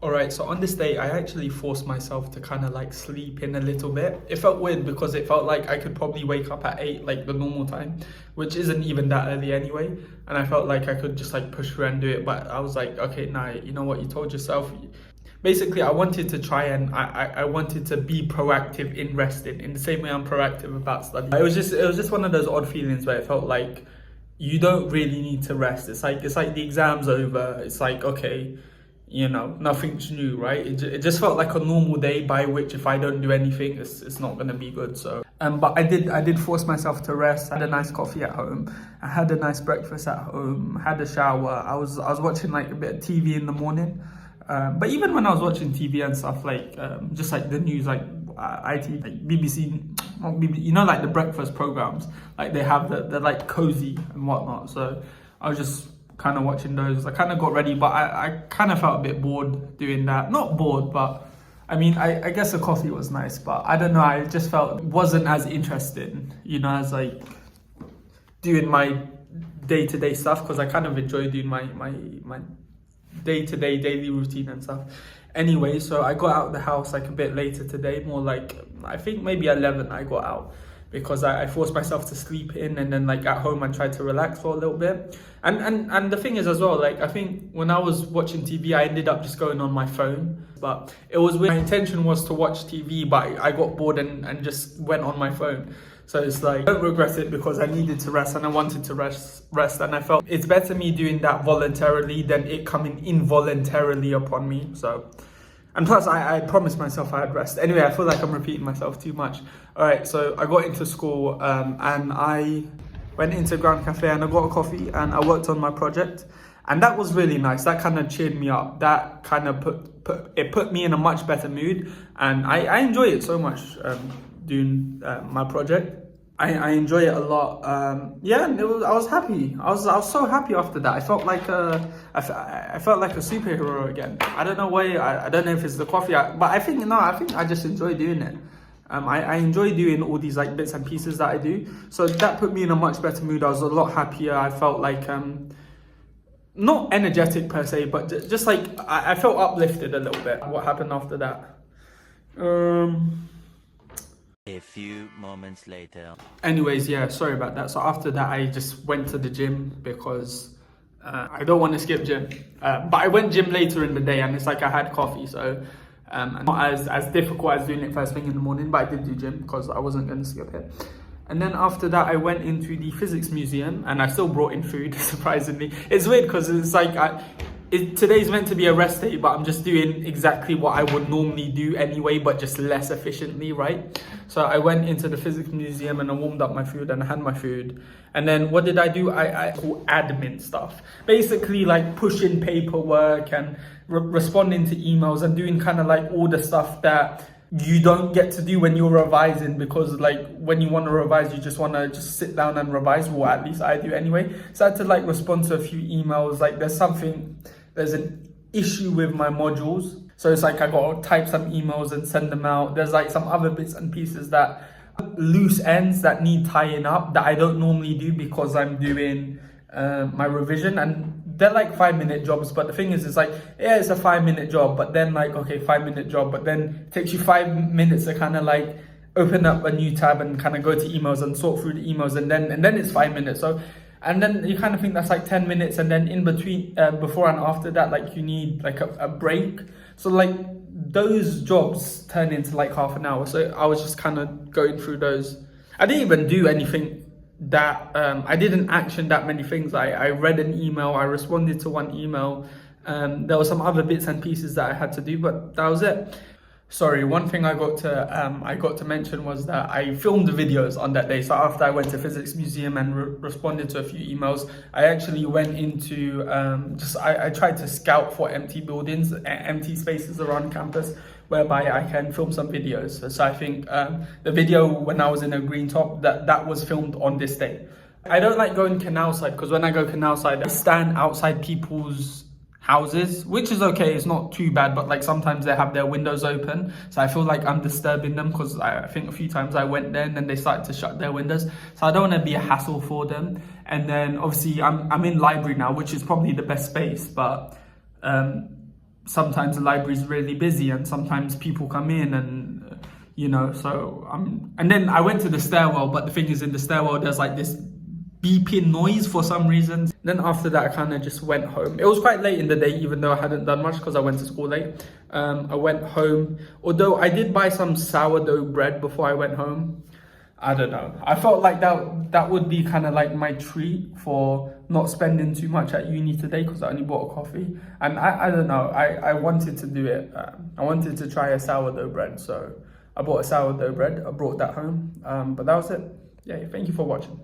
Alright, so on this day, I actually forced myself to kind of like sleep in a little bit. It felt weird because it felt like I could probably wake up at 8, like the normal time, which isn't even that early anyway. And I felt like I could just like push through and do it. But I was like, okay, nah, you know what, you told yourself. Basically, I wanted to try and I wanted to be proactive in resting in the same way I'm proactive about studying. It was just one of those odd feelings where it felt like you don't really need to rest. It's like the exam's over. It's like, okay, you know, nothing's new, right? It just felt like a normal day by which if I don't do anything, it's not gonna be good. So, but I did force myself to rest. I had a nice coffee at home. I had a nice breakfast at home. Had a shower. I was watching like a bit of TV in the morning. But even when I was watching TV and stuff, like just like the news, like IT, like BBC, not BBC, you know, like the breakfast programs, like they have the like cozy and whatnot. So I was just kind of watching those. I kind of got ready, but I kind of felt a bit bored doing that. Not bored, but I mean, I guess the coffee was nice, but I don't know. I just felt it wasn't as interesting, you know, as like doing my day-to-day stuff, because I kind of enjoy doing my day-to-day daily routine and stuff. Anyway, so I got out of the house like a bit later today, more like I think maybe 11 I got out, because I forced myself to sleep in, and then like at home I tried to relax for a little bit. And the thing is as well, like I think when I was watching TV I ended up just going on my phone, but it was my intention was to watch TV, but I got bored and just went on my phone. So it's like, I don't regret it because I needed to rest and I wanted to rest, and I felt it's better me doing that voluntarily than it coming involuntarily upon me. So, and plus I promised myself I'd rest. Anyway, I feel like I'm repeating myself too much. All right, so I got into school and I went into Grand Cafe and I got a coffee and I worked on my project. And that was really nice. That kind of cheered me up. That kind of put me in a much better mood. And I enjoy it so much, doing my project. I enjoy it a lot. Yeah, and I was happy. I was so happy after that. I felt like I felt like a superhero again. I don't know why. I don't know if it's the coffee, but I think I just enjoy doing it. I enjoy doing all these like bits and pieces that I do. So that put me in a much better mood. I was a lot happier. I felt like not energetic per se, but just like I felt uplifted a little bit. What happened after that? A few moments later. Anyways, yeah, sorry about that. So after that, I just went to the gym because I don't want to skip gym. But I went gym later in the day, and it's like I had coffee, so not as difficult as doing it first thing in the morning. But I did do gym because I wasn't going to skip it. And then after that, I went into the physics museum, and I still brought in food. Surprisingly, it's weird because it's like today's meant to be a rest day, but I'm just doing exactly what I would normally do anyway, but just less efficiently, right? So I went into the physics museum and I warmed up my food and I had my food. And then what did I do? I call admin stuff. Basically like pushing paperwork and responding to emails and doing kind of like all the stuff that you don't get to do when you're revising, because like when you want to revise, you just want to just sit down and revise, or at least I do anyway. So I had to like respond to a few emails. Like there's an issue with my modules. So it's like I got to type some emails and send them out. There's like some other bits and pieces that loose ends that need tying up that I don't normally do because I'm doing my revision, and they're like 5-minute jobs. But the thing is, it's like, yeah, it's a 5-minute job, but then like, okay, 5-minute job, but then it takes you 5 minutes to kind of like open up a new tab and kind of go to emails and sort through the emails, and then it's 5 minutes. So, and then you kind of think that's like 10 minutes, and then in between, before and after that, like you need like a break. So like those jobs turn into like half an hour. So I was just kind of going through those. I didn't even do anything that I didn't action that many things. I read an email, I responded to one email. There were some other bits and pieces that I had to do, but that was it. Sorry, one thing I got to mention was that I filmed the videos on that day. So after I went to physics museum and responded to a few emails, I actually went into I tried to scout for empty buildings, empty spaces around campus, whereby I can film some videos. So I think the video when I was in a green top, that was filmed on this day. I don't like going canal side, because when I go canal side, I stand outside people's houses, which is okay, it's not too bad, but like sometimes they have their windows open, so I feel like I'm disturbing them, because I think a few times I went there and then they started to shut their windows, so I don't want to be a hassle for them. And then obviously I'm in library now, which is probably the best space, but sometimes the library is really busy and sometimes people come in and so and then I went to the stairwell, but the thing is, in the stairwell there's like this beeping noise for some reason. Then after that, I kind of just went home. It was quite late in the day, even though I hadn't done much because I went to school late. I went home, although I did buy some sourdough bread before I went home. I don't know. I felt like that would be kind of like my treat for not spending too much at uni today, because I only bought a coffee. And I don't know. I wanted to do it. I wanted to try a sourdough bread, so I bought a sourdough bread. I brought that home. But that was it. Yeah, thank you for watching.